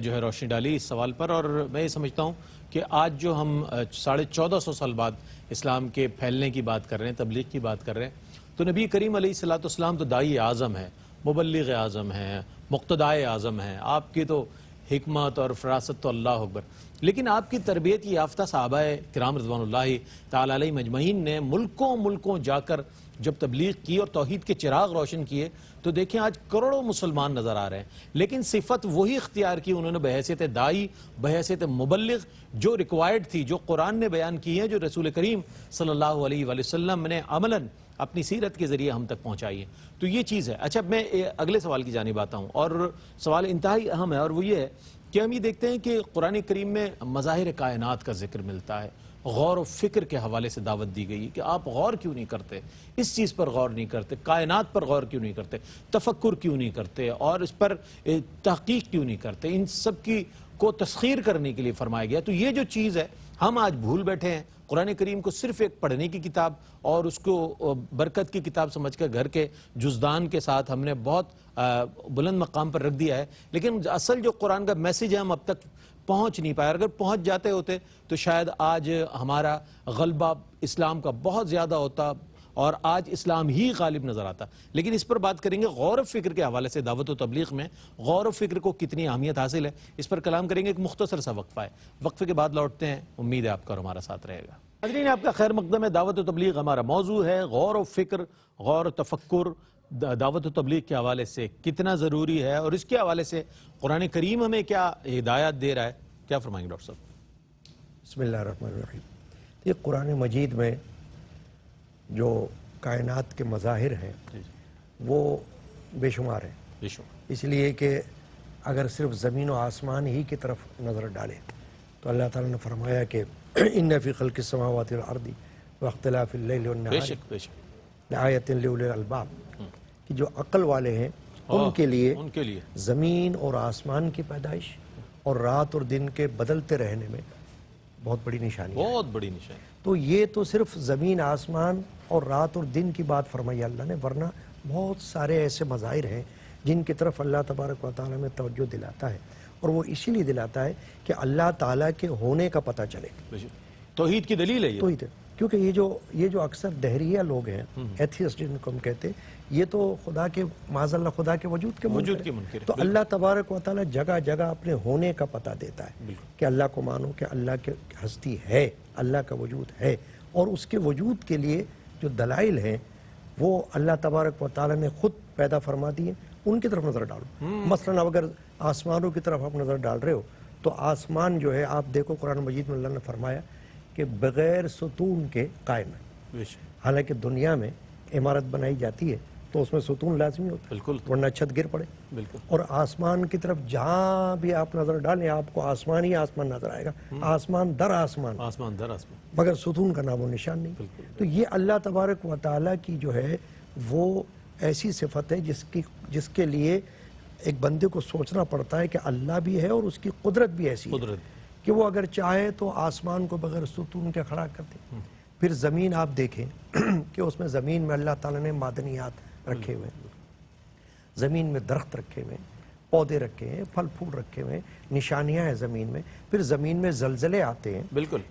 جو ہے روشنی ڈالی اس سوال پر۔ اور میں یہ سمجھتا ہوں کہ آج جو ہم 1450 سال بعد اسلام کے پھیلنے کی بات کر رہے ہیں، تبلیغ کی بات کر رہے ہیں، تو نبی کریم علیہ السلام تو داعی اعظم ہے، مبلغ اعظم ہے، مقتدائے اعظم ہے، آپ کی تو حکمت اور فراست تو اللہ اکبر، لیکن آپ کی تربیت یافتہ صحابہ کرام رضوان اللہ تعالی علیہ مجمعین نے ملکوں جا کر جب تبلیغ کی اور توحید کے چراغ روشن کیے تو دیکھیں آج کروڑوں مسلمان نظر آ رہے ہیں، لیکن صفت وہی اختیار کی انہوں نے بحیثیت داعی، بحیثیت مبلغ، جو ریکوائرڈ تھی، جو قرآن نے بیان کی ہے، جو رسول کریم صلی اللہ علیہ وآلہ وسلم نے عملاً اپنی سیرت کے ذریعے ہم تک پہنچائی ہے، تو یہ چیز ہے۔ اچھا میں اگلے سوال کی جانب آتا ہوں، اور سوال انتہائی اہم ہے، اور وہ یہ ہے کہ ہم یہ دیکھتے ہیں کہ قرآن کریم میں مظاہر کائنات کا ذکر ملتا ہے، غور و فکر کے حوالے سے دعوت دی گئی کہ آپ غور کیوں نہیں کرتے، اس چیز پر غور نہیں کرتے، کائنات پر غور کیوں نہیں کرتے، تفکر کیوں نہیں کرتے، اور اس پر تحقیق کیوں نہیں کرتے، ان سب کی کو تسخیر کرنے کے لیے فرمایا گیا۔ تو یہ جو چیز ہے ہم آج بھول بیٹھے ہیں، قرآن کریم کو صرف ایک پڑھنے کی کتاب اور اس کو برکت کی کتاب سمجھ کر گھر کے جزدان کے ساتھ ہم نے بہت بلند مقام پر رکھ دیا ہے، لیکن اصل جو قرآن کا میسیج ہے ہم اب تک پہنچ نہیں پائے۔ اگر پہنچ جاتے ہوتے تو شاید آج ہمارا غلبہ اسلام کا بہت زیادہ ہوتا اور آج اسلام ہی غالب نظر آتا۔ لیکن اس پر بات کریں گے غور و فکر کے حوالے سے، دعوت و تبلیغ میں غور و فکر کو کتنی اہمیت حاصل ہے، اس پر کلام کریں گے۔ ایک مختصر سا وقفہ ہے، وقفے کے بعد لوٹتے ہیں، امید ہے آپ کا اور ہمارا ساتھ رہے گا۔ حضرین آپ کا خیر مقدم ہے، دعوت و تبلیغ ہمارا موضوع ہے، غور و فکر، غور و تفکر دعوت و تبلیغ کے حوالے سے کتنا ضروری ہے، اور اس کے حوالے سے قرآن کریم ہمیں کیا ہدایات دے رہا ہے، کیا فرمائیں گے ڈاکٹر صاحب؟
بسم اللہ الرحمن الرحیم۔ یہ قرآن مجید میں جو کائنات کے مظاہر ہیں وہ بے شمار ہیں، اس لیے کہ اگر صرف زمین و آسمان ہی کی طرف نظر ڈالیں تو اللہ تعالیٰ نے فرمایا کہ ان فی خلق السماوات والارض واختلاف اللیل
بے
والنہار
شک بے شک
لآیۃ لأولی الالباب، کہ جو عقل والے ہیں ان کے لیے زمین اور آسمان کی پیدائش اور رات اور دن کے بدلتے رہنے میں بہت بڑی نشانی ہے۔
بہت بڑی نشانی۔
تو یہ تو صرف زمین آسمان اور رات اور دن کی بات فرمائی اللہ نے، ورنہ بہت سارے ایسے مظاہر ہیں جن کی طرف اللہ تبارک و تعالیٰ میں توجہ دلاتا ہے، اور وہ اسی لیے دلاتا ہے کہ اللہ تعالیٰ کے ہونے کا پتہ چلے۔
توحید کی دلیل ہے یہ۔
توحید، کیونکہ یہ جو اکثر دہریہ لوگ ہیں، ایتھیسٹ جن کو ہم کہتے ہیں، یہ تو خدا کے معاذ اللہ خدا کے وجود کے منکر ہیں۔ تو اللہ تبارک و تعالیٰ جگہ جگہ اپنے ہونے کا پتہ دیتا ہے کہ اللہ کو مانو کہ اللہ کی ہستی ہے، اللہ کا وجود ہے، اور اس کے وجود کے لیے جو دلائل ہیں وہ اللہ تبارک و تعالیٰ نے خود پیدا فرما دیے، ان کی طرف نظر ڈالو۔ مثلا اگر آسمانوں کی طرف آپ نظر ڈال رہے ہو تو آسمان جو ہے آپ دیکھو قرآن مجید میں اللہ نے فرمایا کہ بغیر ستون کے قائم ہے۔ حالانکہ دنیا میں عمارت بنائی جاتی ہے تو اس میں ستون لازمی ہوتا ہے، ورنہ چھت گر پڑے۔ اور آسمان کی طرف جہاں بھی آپ نظر ڈالیں آپ کو آسمان ہی آسمان نظر آئے گا، آسمان در آسمان، مگر ستون کا نام و نشان نہیں۔ تو یہ اللہ تبارک و تعالیٰ کی جو ہے وہ ایسی صفت ہے جس کے لیے ایک بندے کو سوچنا پڑتا ہے کہ اللہ بھی ہے اور اس کی قدرت بھی ایسی ہے کہ وہ اگر چاہے تو آسمان کو بغیر ستون کے کھڑا کر دے۔ پھر زمین آپ دیکھیں کہ اس میں زمین میں اللہ تعالیٰ نے معدنیات رکھے ہوئے ہیں، زمین میں درخت رکھے ہوئے ہیں، پودے رکھے ہیں، پھل پھول رکھے ہوئے ہیں، نشانیاں ہیں زمین میں۔ پھر زمین میں زلزلے آتے ہیں،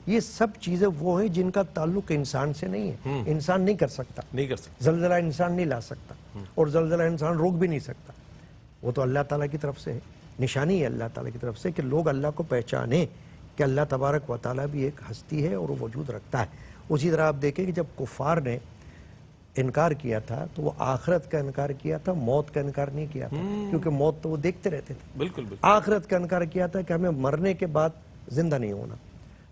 یہ سب چیزیں وہ ہیں جن کا تعلق انسان سے نہیں ہے، انسان نہیں کر سکتا، زلزلہ انسان نہیں لا سکتا، اور زلزلہ انسان روک بھی نہیں سکتا، وہ تو اللہ تعالیٰ کی طرف سے ہے۔ نشانی ہے اللہ تعالیٰ کی طرف سے کہ لوگ اللہ کو پہچانیں کہ اللہ تبارک و تعالیٰ بھی ایک ہستی ہے اور وہ وجود رکھتا ہے۔ اسی طرح آپ دیکھیں کہ جب کفار نے انکار کیا تھا تو وہ آخرت کا انکار کیا تھا، موت کا انکار نہیں کیا تھا، کیونکہ موت تو وہ دیکھتے رہتے تھے۔ آخرت کا انکار کیا تھا کہ ہمیں مرنے کے بعد زندہ نہیں ہونا۔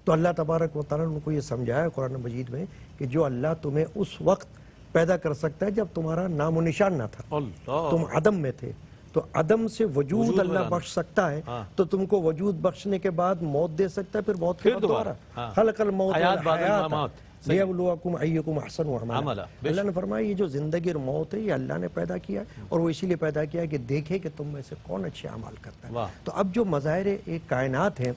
تو اللہ تبارک و تعالیٰ نے ان کو یہ سمجھایا قرآن مجید میں کہ جو اللہ تمہیں اس وقت پیدا کر سکتا ہے جب تمہارا نام و نشان نہ تھا، تم عدم میں تھے، تو عدم سے وجود اللہ بخش سکتا ہے، تو تم کو وجود بخشنے کے بعد موت دے سکتا ہے، پھر موت کے بعد دوبارہ خلق الموت والحیات لیبلوکم ایکم احسن عملا۔ اللہ نے فرمایا یہ جو زندگی اور موت ہے یہ اللہ نے پیدا کیا، اور وہ اسی لیے پیدا کیا کہ دیکھے کہ تم میں سے کون اچھے اعمال کرتا ہے۔ تو اب جو مظاہر ایک کائنات ہیں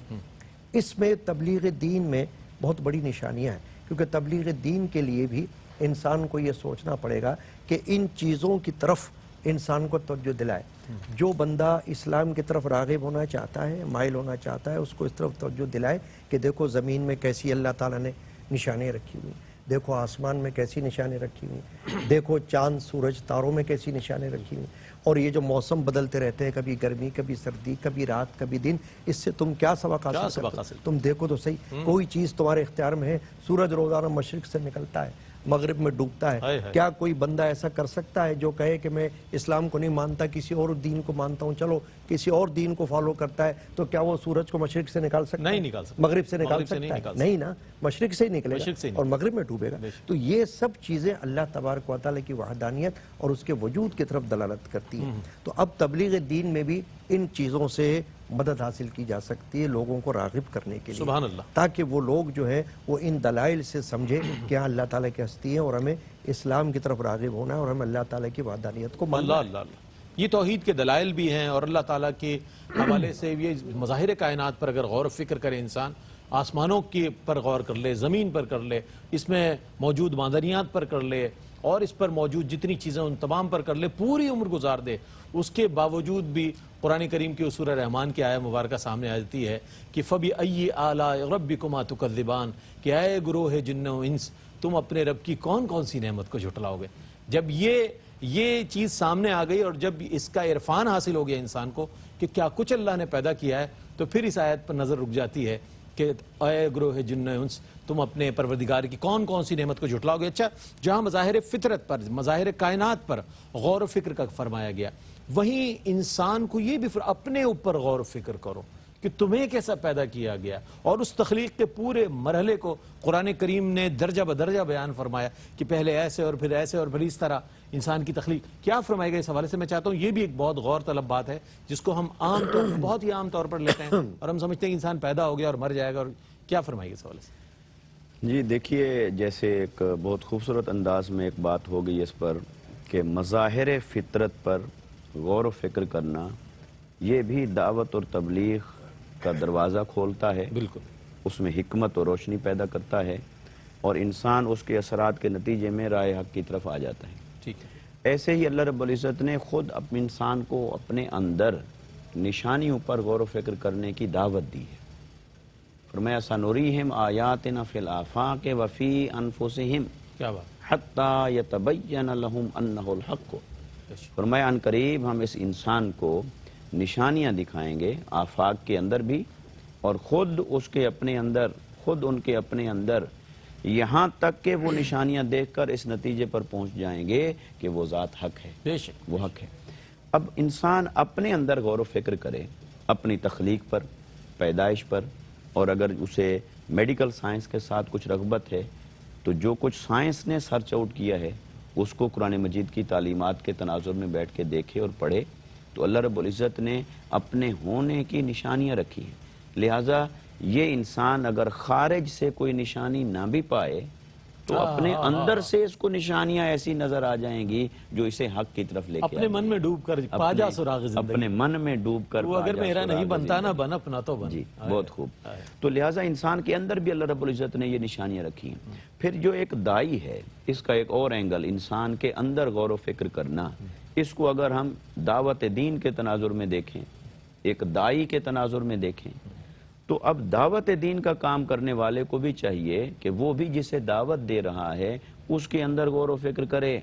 اس میں تبلیغ دین میں بہت بڑی نشانیاں ہیں، کیونکہ تبلیغ دین کے لیے بھی انسان کو یہ سوچنا پڑے گا کہ ان چیزوں کی طرف انسان کو توجہ دلائے۔ جو بندہ اسلام کی طرف راغب ہونا چاہتا ہے، مائل ہونا چاہتا ہے، اس کو اس طرف توجہ دلائے کہ دیکھو زمین میں کیسی اللہ تعالیٰ نے نشانیں رکھی ہوئی، دیکھو آسمان میں کیسی نشانیں رکھی ہوئی، دیکھو چاند سورج تاروں میں کیسی نشانیں رکھی ہوئی، اور یہ جو موسم بدلتے رہتے ہیں، کبھی گرمی کبھی سردی کبھی رات کبھی دن، اس سے تم کیا سبق حاصل کرتے ہو؟ تم دیکھو تو صحیح، کوئی چیز تمہارے اختیار میں ہے۔ سورج روزانہ مشرق سے نکلتا ہے، مغرب میں ڈوبتا ہے، کیا کوئی بندہ ایسا کر سکتا ہے جو کہے کہ میں اسلام کو نہیں مانتا، کسی اور دین کو مانتا ہوں، چلو کسی اور دین کو فالو کرتا ہے، تو کیا وہ سورج کو مشرق سے نکال سکتا ہے؟ نہیں نکال سکتا۔ مغرب سے نکال سکتا ہے؟ نہیں نا، مشرق سے ہی نکلے گا اور مغرب میں ڈوبے گا۔ تو یہ سب چیزیں اللہ تبارک و تعالیٰ کی وحدانیت اور اس کے وجود کی طرف دلالت کرتی ہیں۔ تو اب تبلیغ دین میں بھی ان چیزوں سے مدد حاصل کی جا سکتی ہے لوگوں کو راغب کرنے کے لیے، سبحان اللہ، تاکہ وہ لوگ جو ہے وہ ان دلائل سے سمجھے کہ ہاں اللہ تعالیٰ کی ہستی ہے اور ہمیں اسلام کی طرف راغب ہونا ہے اور ہمیں اللہ تعالیٰ کی وحدانیت کو ماننا ہے۔
یہ توحید کے دلائل بھی ہیں، اور اللہ تعالیٰ کے حوالے سے یہ مظاہر کائنات پر اگر غور و فکر کرے انسان، آسمانوں کے پر غور کر لے، زمین پر کر لے، اس میں موجود معدنیات پر کر لے، اور اس پر موجود جتنی چیزیں ان تمام پر کر لے، پوری عمر گزار دے، اس کے باوجود بھی قرآن کریم کی سورہ رحمان کی آیہ مبارکہ سامنے آتی ہے کہ فَبِأَيِّ آلَاءِ رَبِّكُمَا تُكَذِّبَانِ، کہ اے گروہ جن و انس تم اپنے رب کی کون کون سی نعمت کو جھٹلاؤ گے۔ جب یہ چیز سامنے آ گئی اور جب اس کا عرفان حاصل ہو گیا انسان کو کہ کیا کچھ اللہ نے پیدا کیا ہے، تو پھر اس آیت پر نظر رک جاتی ہے کہ اے گروہ جن و انس تم اپنے پروردگار کی کون کون سی نعمت کو جھٹلاؤ گے۔ اچھا، جہاں مظاہر فطرت پر، مظاہر کائنات پر غور و فکر کا فرمایا گیا، وہیں انسان کو یہ بھی اپنے اوپر غور و فکر کرو کہ تمہیں کیسا پیدا کیا گیا، اور اس تخلیق کے پورے مرحلے کو قرآن کریم نے درجہ بدرجہ بیان فرمایا کہ پہلے ایسے اور پھر ایسے اور پھر اس طرح انسان کی تخلیق کیا فرمائے گا۔ اس حوالے سے میں چاہتا ہوں، یہ بھی ایک بہت غور طلب بات ہے جس کو ہم بہت ہی عام طور پر لیتے ہیں اور ہم سمجھتے ہیں کہ انسان پیدا ہو گیا اور مر جائے گا، اور کیا فرمائے گا اس حوالے سے؟
جی دیکھیے، جیسے ایک بہت خوبصورت انداز میں ایک بات ہو گئی اس پر کہ مظاہر فطرت پر غور و فکر کرنا، یہ بھی دعوت اور تبلیغ کا دروازہ کھولتا ہے،
بالکل،
اس میں حکمت اور روشنی پیدا کرتا ہے، اور انسان اس کے اثرات کے نتیجے میں راہ حق کی طرف آ جاتا ہے۔
ٹھیک ہے۔
ایسے ہی اللہ رب العزت نے خود اپنے انسان کو اپنے اندر نشانیوں پر غور و فکر کرنے کی دعوت دی ہے۔ فرمایا سنوریہم آیاتنا فی الآفاق وفی انفسہم
کیا بات،
حتی یتبین لہم انہ الحق۔ فرمایا ان قریب ہم اس انسان کو نشانیاں دکھائیں گے آفاق کے اندر بھی، اور خود ان کے اپنے اندر، یہاں تک کہ وہ نشانیاں دیکھ کر اس نتیجے پر پہنچ جائیں گے کہ وہ ذات حق ہے،
بے شک
وہ حق ہے۔ اب انسان اپنے اندر غور و فکر کرے اپنی تخلیق پر، پیدائش پر، اور اگر اسے میڈیکل سائنس کے ساتھ کچھ رغبت ہے تو جو کچھ سائنس نے سرچ آؤٹ کیا ہے اس کو قرآن مجید کی تعلیمات کے تناظر میں بیٹھ کے دیکھے اور پڑھے تو اللہ رب العزت نے اپنے ہونے کی نشانیاں رکھی ہیں۔ لہٰذا یہ انسان اگر خارج سے کوئی نشانی نہ بھی پائے تو اپنے اندر سے اس کو نشانیاں ایسی نظر آ جائیں گی جو اسے حق کی طرف لے کے
اپنے من میں ڈوب کر پا جا سراغ زندگی،
اپنے من میں ڈوب کر
وہ اگر میرا نہیں بنتا نہ بن اپنا تو بن۔
جی بہت خوب۔ تو لہٰذا انسان کے اندر بھی اللہ رب العزت نے یہ نشانیاں رکھی ہیں۔ پھر جو ایک دائی ہے، اس کا ایک اور اینگل انسان کے اندر غور و فکر کرنا، اس کو اگر ہم دعوت دین کے تناظر میں دیکھیں، ایک دائی کے تناظر میں دیکھیں، تو اب دعوت دین کا کام کرنے والے کو بھی چاہیے کہ وہ بھی جسے دعوت دے رہا ہے اس کے اندر غور و فکر کرے،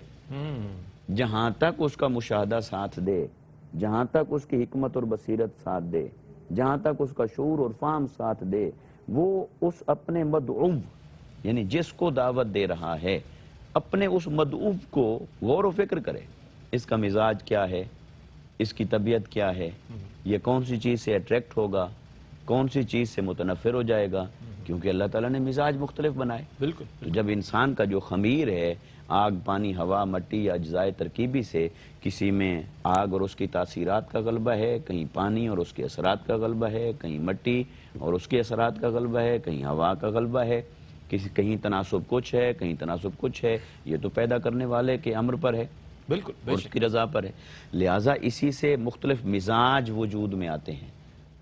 جہاں تک اس کا مشاہدہ ساتھ دے، جہاں تک اس کی حکمت اور بصیرت ساتھ دے، جہاں تک اس کا شعور اور فہم ساتھ دے، وہ اس اپنے مدعو یعنی جس کو دعوت دے رہا ہے اپنے اس مدعو کو غور و فکر کرے، اس کا مزاج کیا ہے، اس کی طبیعت کیا ہے، یہ کون سی چیز سے اٹریکٹ ہوگا، کون سی چیز سے متنفر ہو جائے گا، کیونکہ اللہ تعالیٰ نے مزاج مختلف بنائے۔
بالکل،
تو جب انسان کا جو خمیر ہے، آگ، پانی، ہوا، مٹی یا اجزائے ترکیبی سے، کسی میں آگ اور اس کی تاثیرات کا غلبہ ہے، کہیں پانی اور اس کے اثرات کا غلبہ ہے، کہیں مٹی اور اس کے اثرات کا غلبہ ہے، کہیں ہوا کا غلبہ ہے، کہیں تناسب کچھ ہے، کہیں تناسب کچھ ہے، یہ تو پیدا کرنے والے کے امر پر ہے،
بالکل،
اور اس کی رضا پر ہے۔ لہٰذا اسی سے مختلف مزاج وجود میں آتے ہیں۔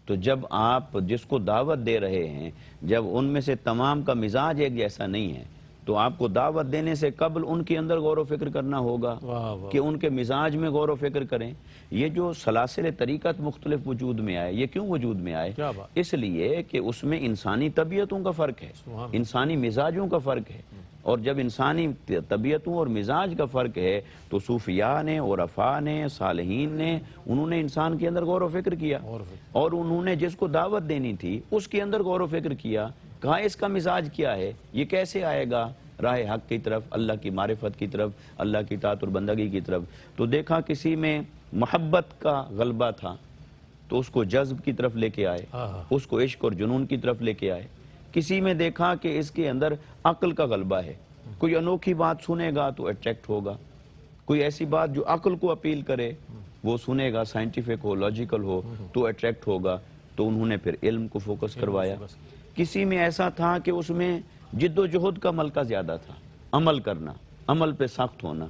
تو جب آپ جس کو دعوت دے رہے ہیں، جب ان میں سے تمام کا مزاج ایک جیسا نہیں ہے تو آپ کو دعوت دینے سے قبل ان کے اندر غور و فکر کرنا ہوگا کہ ان کے مزاج میں غور و فکر کریں۔ یہ جو سلاسل طریقت مختلف وجود میں آئے، یہ کیوں وجود میں آئے؟ اس لیے کہ اس میں انسانی طبیعتوں کا فرق ہے، انسانی مزاجوں کا فرق ہے، اور جب انسانی طبیعتوں اور مزاج کا فرق ہے تو صوفیاء نے، عرفاء نے، صالحین نے، انہوں نے انسان کے اندر غور و فکر کیا، اور انہوں نے جس کو دعوت دینی تھی اس کے اندر غور و فکر کیا، کہا اس کا مزاج کیا ہے، یہ کیسے آئے گا راہ حق کی طرف، اللہ کی معرفت کی طرف، اللہ کی اطاعت اور بندگی کی طرف۔ تو دیکھا کسی میں محبت کا غلبہ تھا تو اس کو جذب کی طرف لے کے آئے، اس کو عشق اور جنون کی طرف لے کے آئے۔ کسی میں دیکھا کہ اس کے اندر عقل کا غلبہ ہے، کوئی انوکھی بات سنے گا تو اٹریکٹ ہوگا، کوئی ایسی بات جو عقل کو اپیل کرے وہ سنے گا، سائنٹیفک ہو، لاجیکل ہو تو اٹریکٹ ہوگا، تو انہوں نے پھر علم کو فوکس کروایا۔ کسی میں ایسا تھا کہ اس میں جد و جہد کا ملکہ زیادہ تھا، عمل کرنا، عمل پہ سخت ہونا،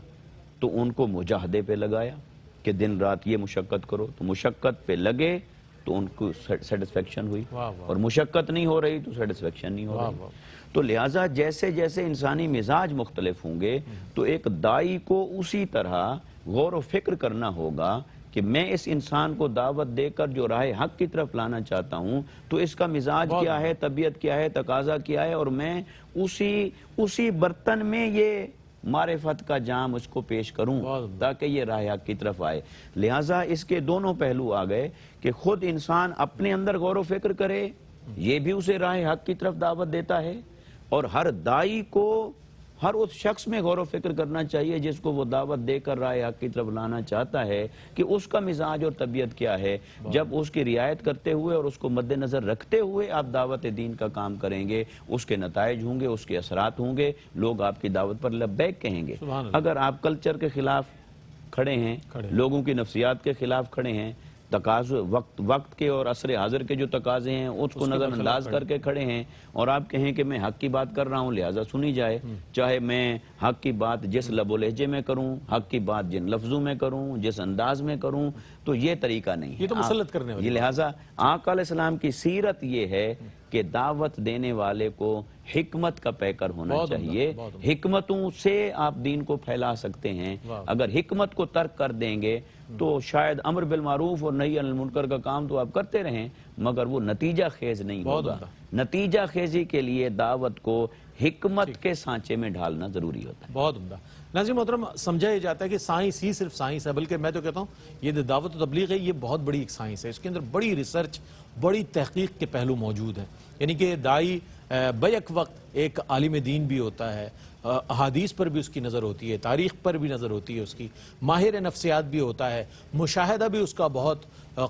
تو ان کو مجاہدے پہ لگایا کہ دن رات یہ مشقت کرو، تو مشقت پہ لگے تو ان کو سیٹسفیکشن ہوئی، اور مشقت نہیں ہو رہی تو سیٹسفیکشن نہیں ہو رہی۔ تو لہٰذا جیسے جیسے انسانی مزاج مختلف ہوں گے تو ایک دائی کو اسی طرح غور و فکر کرنا ہوگا کہ میں اس انسان کو دعوت دے کر جو راہ حق کی طرف لانا چاہتا ہوں تو اس کا مزاج کیا ہے، طبیعت کیا ہے، تقاضا کیا ہے، اور میں اسی برتن میں یہ معرفت کا جام اس کو پیش کروں تاکہ یہ راہ حق کی طرف آئے۔ لہٰذا اس کے دونوں پہلو آ گئے کہ خود انسان اپنے اندر غور و فکر کرے، یہ بھی اسے راہ حق کی طرف دعوت دیتا ہے، اور ہر دائی کو ہر اس شخص میں غور و فکر کرنا چاہیے جس کو وہ دعوت دے کر راہ حق کی طرف لانا چاہتا ہے کہ اس کا مزاج اور طبیعت کیا ہے. جب اس کی رعایت کرتے ہوئے اور اس کو مد نظر رکھتے ہوئے آپ دعوت دین کا کام کریں گے، اس کے نتائج ہوں گے، اس کے اثرات ہوں گے، لوگ آپ کی دعوت پر لبیک کہیں گے. اگر آپ کلچر کے خلاف کھڑے ہیں، لوگوں کی نفسیات کے خلاف کھڑے ہیں، تقاضے وقت کے اور عصر حاضر کے جو تقاضے ہیں اس کو نظر انداز کر کے کھڑے ہیں، اور آپ کہیں کہ میں حق کی بات کر رہا ہوں لہٰذا سنی جائے، چاہے میں حق کی بات جس لب و لہجے میں کروں، حق کی بات جن لفظوں میں کروں، جس انداز میں کروں، تو یہ طریقہ نہیں ہے.
یہ تو مسلط کرنے والی
لہٰذا آقا علیہ السلام کی سیرت یہ ہے کہ دعوت دینے والے کو حکمت کا پیکر ہونا چاہیے. حکمتوں سے آپ دین کو پھیلا سکتے ہیں. اگر حکمت کو ترک کر دیں گے تو شاید امر بالمعروف اور نہی عن المنکر کا کام تو آپ کرتے رہیں مگر وہ نتیجہ خیز نہیں ہوگا. نتیجہ خیزی کے لیے دعوت کو حکمت کے سانچے میں ڈھالنا ضروری ہوتا ہے.
بہت عمدہ. ناظرین محترم، سمجھا یہ جاتا ہے کہ سائنس ہی صرف سائنس ہے، بلکہ میں تو کہتا ہوں یہ دعوت و تبلیغ ہے، یہ بہت بڑی ایک سائنس ہے. اس کے اندر بڑی ریسرچ، بڑی تحقیق کے پہلو موجود ہیں. یعنی کہ داعی بیک وقت ایک عالم دین بھی ہوتا ہے، احادیث پر بھی اس کی نظر ہوتی ہے، تاریخ پر بھی نظر ہوتی ہے اس کی، ماہر نفسیات بھی ہوتا ہے، مشاہدہ بھی اس کا بہت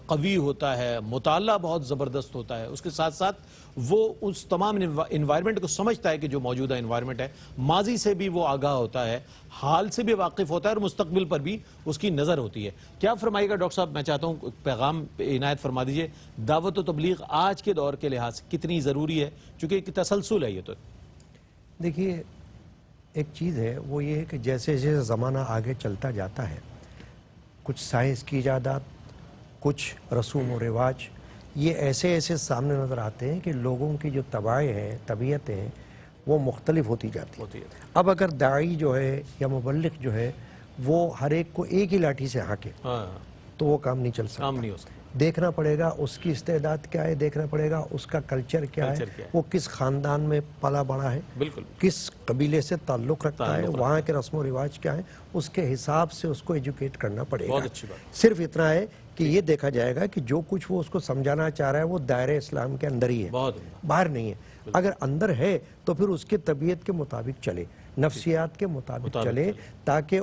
قوی ہوتا ہے، مطالعہ بہت زبردست ہوتا ہے. اس کے ساتھ ساتھ وہ اس تمام انوائرمنٹ کو سمجھتا ہے کہ جو موجودہ انوائرمنٹ ہے، ماضی سے بھی وہ آگاہ ہوتا ہے، حال سے بھی واقف ہوتا ہے، اور مستقبل پر بھی اس کی نظر ہوتی ہے. کیا فرمائے گا ڈاکٹر صاحب؟ میں چاہتا ہوں پیغام عنایت فرما دیجئے. دعوت و تبلیغ آج کے دور کے لحاظ سے کتنی ضروری ہے، چونکہ ایک تسلسل ہے یہ تو.
دیکھیے، ایک چیز ہے وہ یہ ہے کہ جیسے جیسے زمانہ آگے چلتا جاتا ہے، کچھ سائنس کی ایجادات، کچھ رسوم و رواج، یہ ایسے ایسے سامنے نظر آتے ہیں کہ لوگوں کی جو طبائع ہیں، طبیعتیں ہیں، وہ مختلف ہوتی جاتی ہیں. اب اگر داعی جو ہے یا مبلغ جو ہے وہ ہر ایک کو ایک ہی لاٹھی سے ہانکے تو وہ کام نہیں چل سکتا.
کام نہیں ہو سکتا.
دیکھنا پڑے گا اس کی استعداد کیا ہے، دیکھنا پڑے گا اس کا کلچر کیا ہے، وہ کس خاندان میں پلا بڑا ہے،
بالکل
کس قبیلے سے تعلق رکھتا ہے، وہاں کے رسم و رواج کیا ہے، اس کے حساب سے اس کو ایجوکیٹ کرنا پڑے گا. صرف اتنا ہے کہ یہ دیکھا جائے گا کہ جو کچھ وہ اس کو سمجھانا چاہ رہا ہے وہ دائرہ اسلام کے اندر ہی ہے، باہر نہیں ہے. اگر اندر ہے تو پھر اس کے طبیعت کے مطابق چلے، نفسیات کے مطابق چلے، تاکہ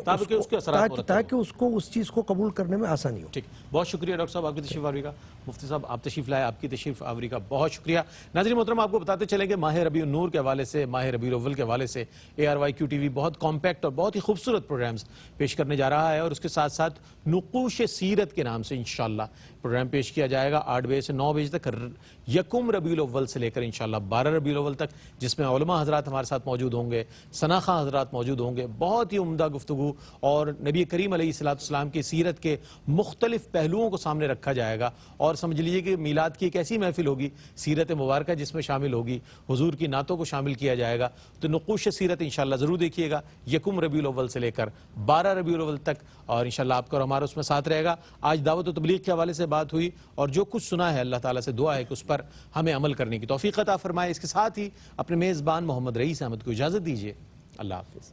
اس کو اس چیز کو قبول کرنے میں آسانی ہو.
ٹھیک. بہت شکریہ ڈاکٹر صاحب آپ کی تشریف آوری کا. مفتی صاحب آپ تشریف لائے، آپ کی تشریف آوری کا بہت شکریہ. ناظرین محترم، آپ کو بتاتے چلیں کہ ماہ ربیع النور کے حوالے سے، ماہ ربیع الاول کے حوالے سے ARYQ TV بہت کمپیکٹ اور بہت ہی خوبصورت پروگرامز پیش کرنے جا رہا ہے، اور اس کے ساتھ ساتھ نقوش سیرت کے نام سے انشاءاللہ پروگرام پیش کیا جائے گا 8 بجے سے 9 بجے تک، یکم ربیع الاول سے لے کر انشاءاللہ 12 ربیع الاول تک، جس میں علماء حضرات ہمارے ساتھ موجود ہوں گے، ثنا خواں حضرات موجود ہوں گے. بہت ہی عمدہ گفتگو اور نبی کریم علیہ السلام کی سیرت کے مختلف پہلوؤں کو سامنے رکھا جائے گا. اور سمجھ لیجئے کہ میلاد کی ایک ایسی محفل ہوگی سیرت مبارکہ جس میں شامل ہوگی، حضور کی نعتوں کو شامل کیا جائے گا. تو نقوش سیرت انشاءاللہ ضرور دیکھیے گا، یکم ربیع الاول سے لے کر 12 ربیع الاول تک، اور انشاءاللہ آپ کا اور ہمارا اس میں ساتھ رہے گا. آج دعوت و تبلیغ کے حوالے سے بات ہوئی، اور جو کچھ سنا ہے اللہ تعالیٰ سے دعا ہے کہ اس پر ہمیں عمل کرنے کی توفیق عطا فرمائے. اس کے ساتھ ہی اپنے میزبان محمد رئیس احمد کو اجازت دیجیے. اللہ حافظ.